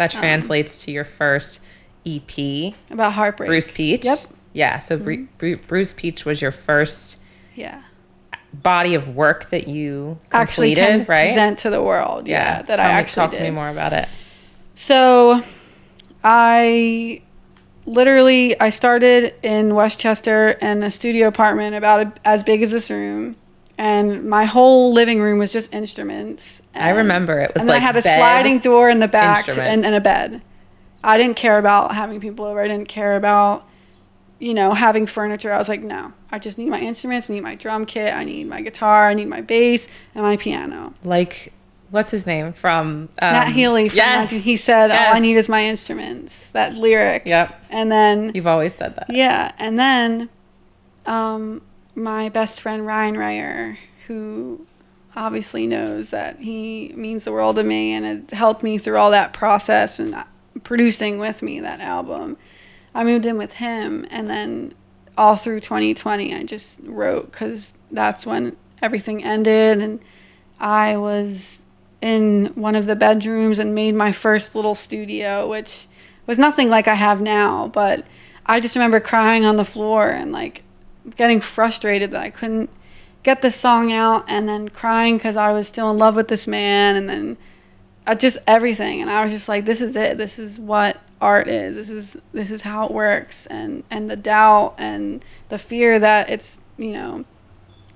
That translates to your first EP. About heartbreak. Bruised Peach. Yep. Yeah, so Bruised Peach was your first yeah. body of work that you completed, actually can right? present to the world. Yeah, that I actually talk to me more about it. So I started in Westchester in a studio apartment about as big as this room. And my whole living room was just instruments. I remember it was and like I had a sliding door in the back and a bed. I didn't care about having people over. I didn't care about, having furniture. I was like, no, I just need my instruments. I need my drum kit. I need my guitar. I need my bass and my piano. Like, what's his name from? Matt Healy. He said, all I need is my instruments. That lyric. Yep. And then. You've always said that. Yeah. And then my best friend Ryan Reyer, who obviously knows that he means the world to me and has helped me through all that process and producing with me that album. I moved in with him, and then all through 2020 I just wrote because that's when everything ended, and I was in one of the bedrooms and made my first little studio, which was nothing like I have now, but I just remember crying on the floor and like getting frustrated that I couldn't get this song out, and then crying because I was still in love with this man, and then just everything. And I was just like, this is it. This is what art is. This is how it works. And the doubt and the fear that it's, you're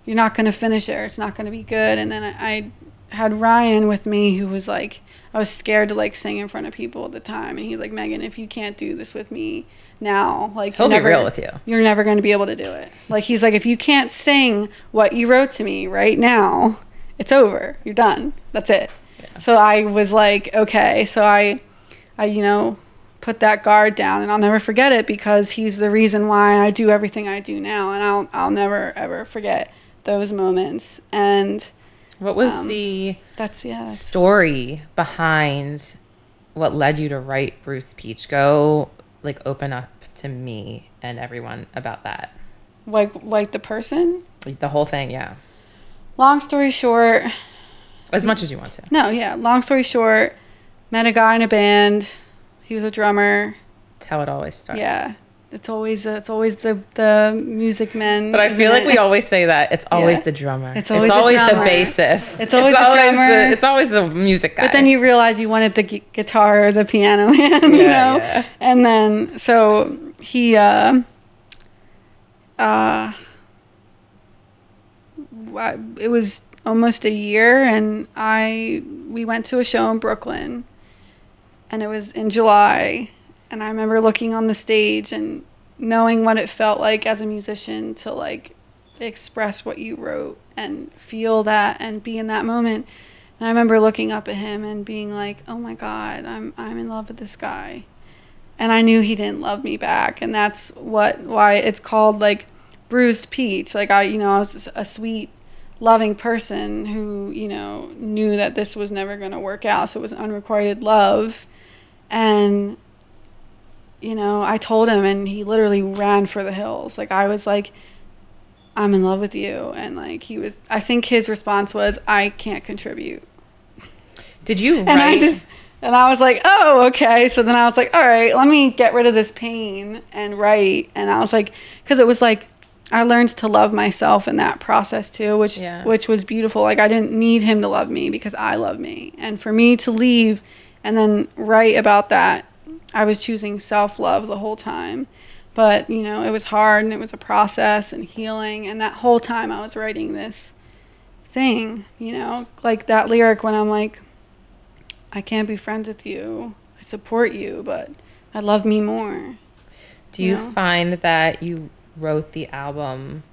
not going to finish it or it's not going to be good. And then I had Ryan with me, who was like, I was scared to like sing in front of people at the time. And he's like, Megan, if you can't do this with me now, like, he'll be real with you. You're never going to be able to do it. Like, he's like, if you can't sing what you wrote to me right now, it's over. You're done. That's it. Yeah. So I was like, okay. So I put that guard down, and I'll never forget it because he's the reason why I do everything I do now. And I'll never ever forget those moments. And what was the story behind what led you to write Bruised Peach? Go like open up to me and everyone about that. Like the person? The whole thing, yeah. Long story short. As much as you want to. No, yeah. Long story short, met a guy in a band. He was a drummer. That's how it always starts. Yeah. It's always the music men. But I feel like we always say that. It's always the drummer. It's always the bassist. It's always the drummer. It's always the music guy. But then you realize you wanted the guitar or the piano man, Yeah. And then, so he, it was almost a year, and we went to a show in Brooklyn, and it was in July. And I remember looking on the stage and knowing what it felt like as a musician to like express what you wrote and feel that and be in that moment. And I remember looking up at him and being like, oh my God, I'm in love with this guy. And I knew he didn't love me back. And that's why it's called like Bruised Peach. Like I was a sweet, loving person who, knew that this was never going to work out. So it was unrequited love. And I told him, and he literally ran for the hills. Like, I was like, I'm in love with you. And like, I think his response was, I can't contribute. Did you write? And I was like, oh, okay. So then I was like, all right, let me get rid of this pain and write. And I was like, because it was like, I learned to love myself in that process too, which was beautiful. Like, I didn't need him to love me because I love me. And for me to leave and then write about that, I was choosing self-love the whole time. But, it was hard, and it was a process and healing. And that whole time I was writing this thing, like that lyric when I'm like, I can't be friends with you. I support you, but I love me more. Do you find that you wrote the album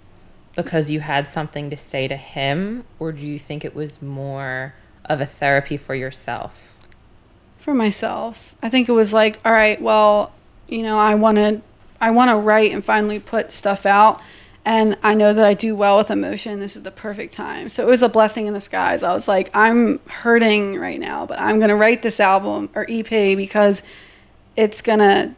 because you had something to say to him, or do you think it was more of a therapy for yourself? For myself. I think it was like, all right, well, I want to write and finally put stuff out, and I know that I do well with emotion. This is the perfect time. So it was a blessing in disguise. I was like, I'm hurting right now, but I'm going to write this album or EP because it's going to,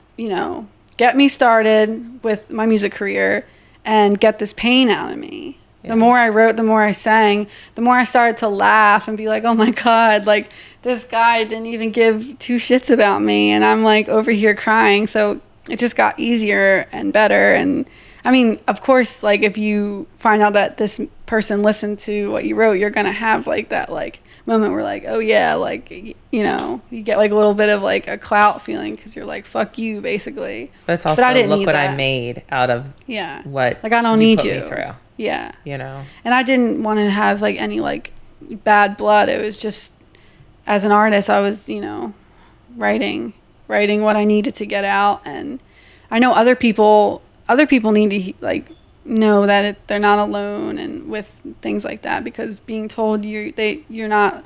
get me started with my music career and get this pain out of me. Yeah. The more I wrote, the more I sang, the more I started to laugh and be like, oh my God, like this guy didn't even give two shits about me. And I'm like over here crying. So it just got easier and better. And I mean, of course, like if you find out that this person listened to what you wrote, you're going to have like that like moment where like, oh yeah, like, you know, you get like a little bit of like a clout feeling because you're like, fuck you, basically. But it's also, I didn't look need what that. I made out of what like I don't need put you me through. Yeah. You know? And I didn't want to have like any like bad blood. It was just, as an artist, I was, you know, writing what I needed to get out. And I know other people need to like know that they're not alone and with things like that, because being told you're not,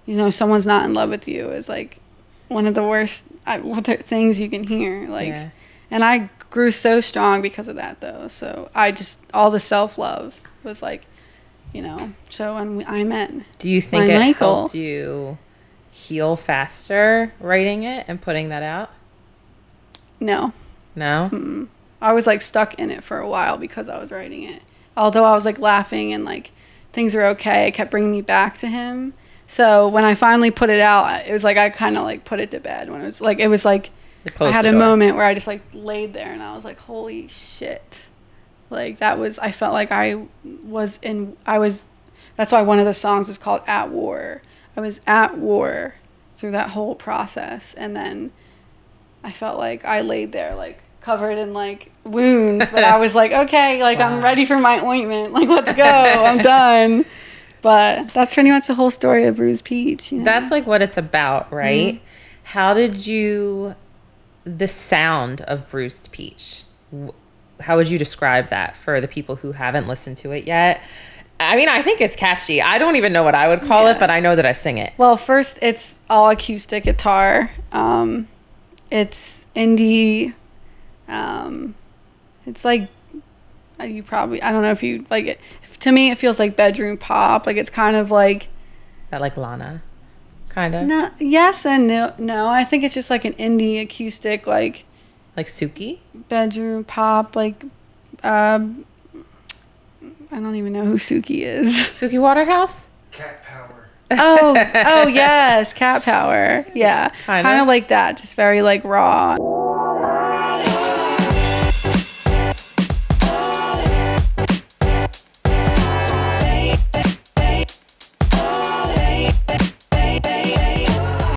you know, someone's not in love with you is like one of the worst things you can hear. Like, yeah. And I grew so strong because of that though. So I just, all the self-love was like, you know, so when I met, do you think it helped you heal faster writing it and putting that out? No. Mm-mm. I was like stuck in it for a while because I was writing it. Although I was like laughing and like things were okay, it kept bringing me back to him. So when I finally put it out, it was like I kind of like put it to bed. When it was like I had a moment where I just like laid there and I was like, holy shit. Like that was, I felt like that's why one of the songs is called At War. I was at war through that whole process. And then I felt like I laid there like covered in like wounds, but I was like, okay, like wow. I'm ready for my ointment. Like, let's go. I'm done. But that's pretty much the whole story of Bruised Peach. You know? That's like what it's about, right? Mm-hmm. How did the sound of Bruised Peach, how would you describe that for the people who haven't listened to it yet? I mean, I think it's catchy. I don't even know what I would call it, but I know that I sing it. Well, first, it's all acoustic guitar. It's indie. It's like, you probably, I don't know if you like it. To me, it feels like bedroom pop. Like it's kind of like that, like Lana, kind of. No, yes and no. No, I think it's just like an indie acoustic, like Suki bedroom pop. Like, I don't even know who Suki is. Suki Waterhouse. Cat Power. Oh yes, Cat Power. Yeah, kind of like that. Just very like raw.